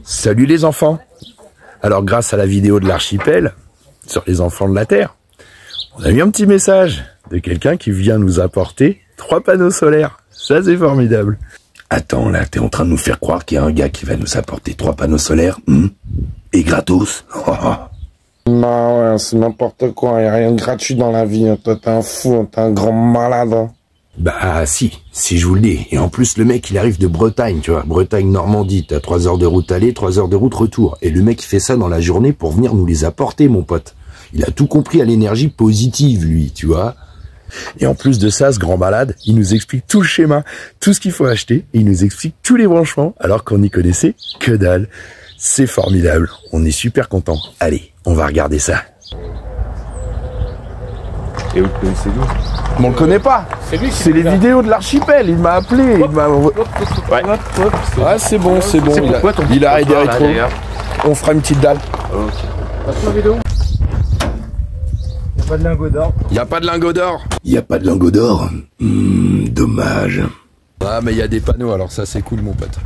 Salut les enfants. Alors grâce à la vidéo de l'archipel sur les enfants de la Terre, on a eu un petit message de quelqu'un qui vient nous apporter 3 panneaux solaires. Ça c'est formidable. Attends là, t'es en train de nous faire croire qu'il y a un gars qui va nous apporter 3 panneaux solaires et gratos. Bah ouais, c'est n'importe quoi, y a rien de gratuit dans la vie, toi t'es un fou, t'es un grand malade. Bah si je vous le dis. Et en plus le mec il arrive de Bretagne, tu vois, Bretagne-Normandie, t'as 3 heures de route aller, 3 heures de route retour. Et le mec il fait ça dans la journée pour venir nous les apporter mon pote. Il a tout compris à l'énergie positive lui, tu vois. Et en plus de ça, ce grand malade, il nous explique tout le schéma, tout ce qu'il faut acheter, et il nous explique tous les branchements, alors qu'on n'y connaissait que dalle. C'est formidable, on est super content. Allez, on va regarder ça. Et vous le connaissez d'où? On le connaît pas. C'est les vidéos de l'archipel, il m'a appelé. Ouais, c'est bon, c'est bon. Il a aidé rétro. On fera une petite dalle. Ok. Passe la vidéo. Y'a pas de lingot d'or. Y a pas de lingot d'or. Y a pas de lingot d'or. Dommage. Ah mais il y a des panneaux, alors ça c'est cool mon pote.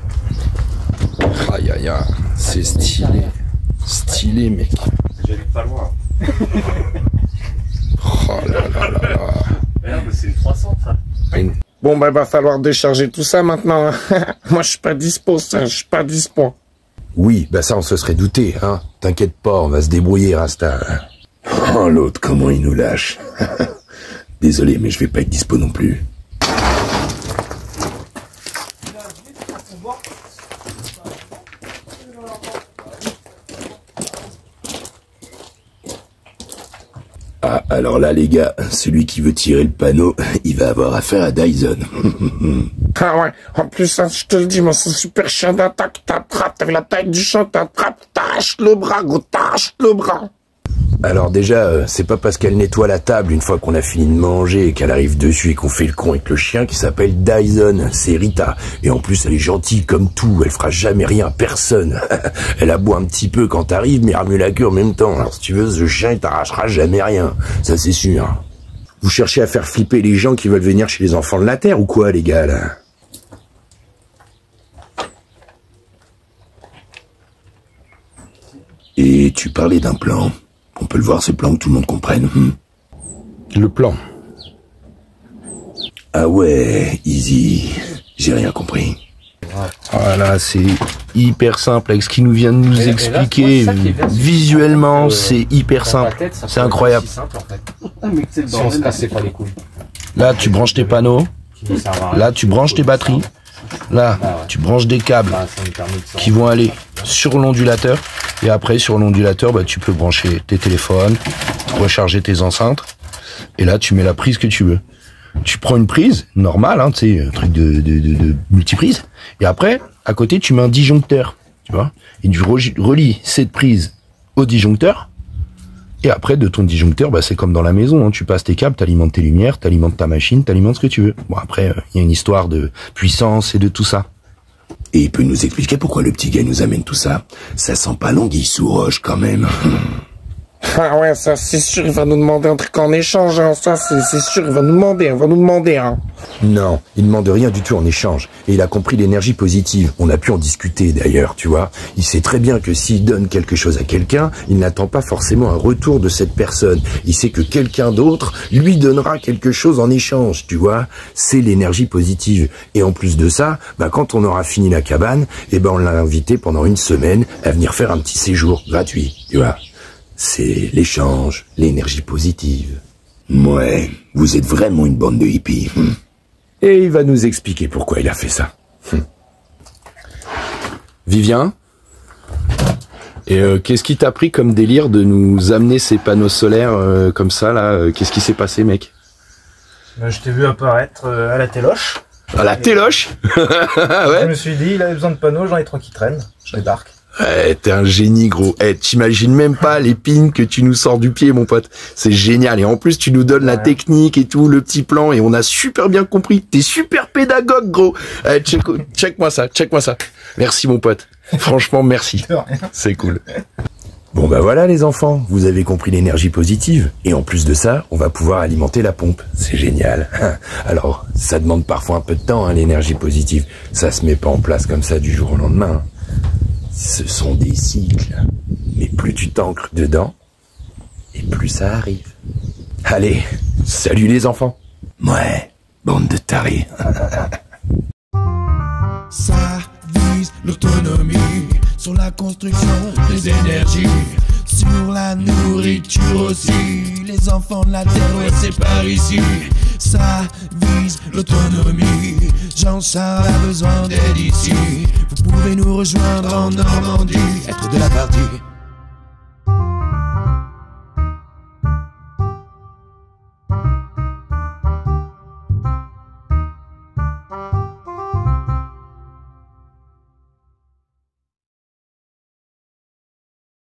Aïe aïe aïe, c'est stylé. Stylé mec. J'habite pas loin. Oh là là là là. Merde, c'est une 300 ça. Bon bah va falloir décharger tout ça maintenant. Moi je suis pas dispo, ça, je suis pas dispo. Oui, bah ça on se serait douté, hein. T'inquiète pas, on va se débrouiller Rasta. Oh l'autre, comment il nous lâche. Désolé, mais je vais pas être dispo non plus. Ah, alors là les gars, celui qui veut tirer le panneau, il va avoir affaire à Dyson. Ah ouais, en plus ça, je te le dis, moi c'est super chien d'attaque, t'attrapes, t'as vu la taille du chien, t'attrapes, t'arraches le bras, gros, t'arraches le bras. Alors déjà, c'est pas parce qu'elle nettoie la table une fois qu'on a fini de manger et qu'elle arrive dessus et qu'on fait le con avec le chien qui s'appelle Dyson, c'est Rita. Et en plus elle est gentille comme tout, elle fera jamais rien à personne. Elle aboie un petit peu quand t'arrives mais remue la queue en même temps. Alors si tu veux, ce chien il t'arrachera jamais rien, ça c'est sûr. Vous cherchez à faire flipper les gens qui veulent venir chez les enfants de la Terre ou quoi les gars là? Et tu parlais d'un plan. On peut le voir ce plan que tout le monde comprenne. Le plan. Ah ouais, easy. J'ai rien compris. Voilà, c'est hyper simple avec ce qu'il nous vient de nous expliquer. Visuellement, c'est hyper simple. C'est incroyable. Si on se cassait pas les couilles. Là, tu branches tes panneaux. Là, tu branches tes batteries. Là, tu branches des câbles qui vont aller sur l'ondulateur. Et après, sur l'ondulateur, bah, tu peux brancher tes téléphones, recharger tes enceintes. Et là, tu mets la prise que tu veux. Tu prends une prise normale, hein, tu sais, un truc de multiprise. Et après, à côté, tu mets un disjoncteur, tu vois. Et tu relis cette prise au disjoncteur. Et après, de ton disjoncteur, bah, c'est comme dans la maison, hein. Tu passes tes câbles, t'alimentes tes lumières, t'alimentes ta machine, t'alimentes ce que tu veux. Bon, après, il y a une histoire de puissance et de tout ça. Et il peut nous expliquer pourquoi le petit gars nous amène tout ça? Ça sent pas l'anguille sous roche quand même. Ah ouais, ça c'est sûr, il va nous demander un truc en échange, hein. Ça c'est sûr, il va nous demander, hein. Non, il demande rien du tout en échange. Et il a compris l'énergie positive. On a pu en discuter d'ailleurs, tu vois. Il sait très bien que s'il donne quelque chose à quelqu'un, il n'attend pas forcément un retour de cette personne. Il sait que quelqu'un d'autre lui donnera quelque chose en échange, tu vois. C'est l'énergie positive. Et en plus de ça, bah, quand on aura fini la cabane, eh ben, on l'a invité pendant une semaine à venir faire un petit séjour gratuit, tu vois. C'est l'échange, l'énergie positive. Ouais, vous êtes vraiment une bande de hippies. Et il va nous expliquer pourquoi il a fait ça. Vivien, et qu'est-ce qui t'a pris comme délire de nous amener ces panneaux solaires comme ça là? Qu'est-ce qui s'est passé mec? Je t'ai vu apparaître à la téloche. À la téloche? Ouais. Je me suis dit, il avait besoin de panneaux, j'en ai 3 qui traînent. Je débarque. Ouais, t'es un génie gros. T'imagines même pas les pins que tu nous sors du pied mon pote. C'est génial. Et en plus tu nous donnes la technique et tout, le petit plan, et on a super bien compris. T'es super pédagogue gros. Check-moi ça. Merci mon pote. Franchement merci. C'est cool. Bon bah voilà les enfants, vous avez compris l'énergie positive. Et en plus de ça, on va pouvoir alimenter la pompe. C'est génial. Alors, ça demande parfois un peu de temps, hein, l'énergie positive. Ça se met pas en place comme ça du jour au lendemain. Hein. Ce sont des cycles. Mais plus tu t'ancres dedans, et plus ça arrive. Allez, salut les enfants. Ouais, bande de tarés. Ça vise l'autonomie sur la construction des énergies, sur la nourriture aussi. Les enfants de la terre, ouais, c'est par ici. Ça vise l'autonomie. Jean-Charles a besoin d'aide ici. Vous pouvez nous rejoindre en Normandie, être de la partie.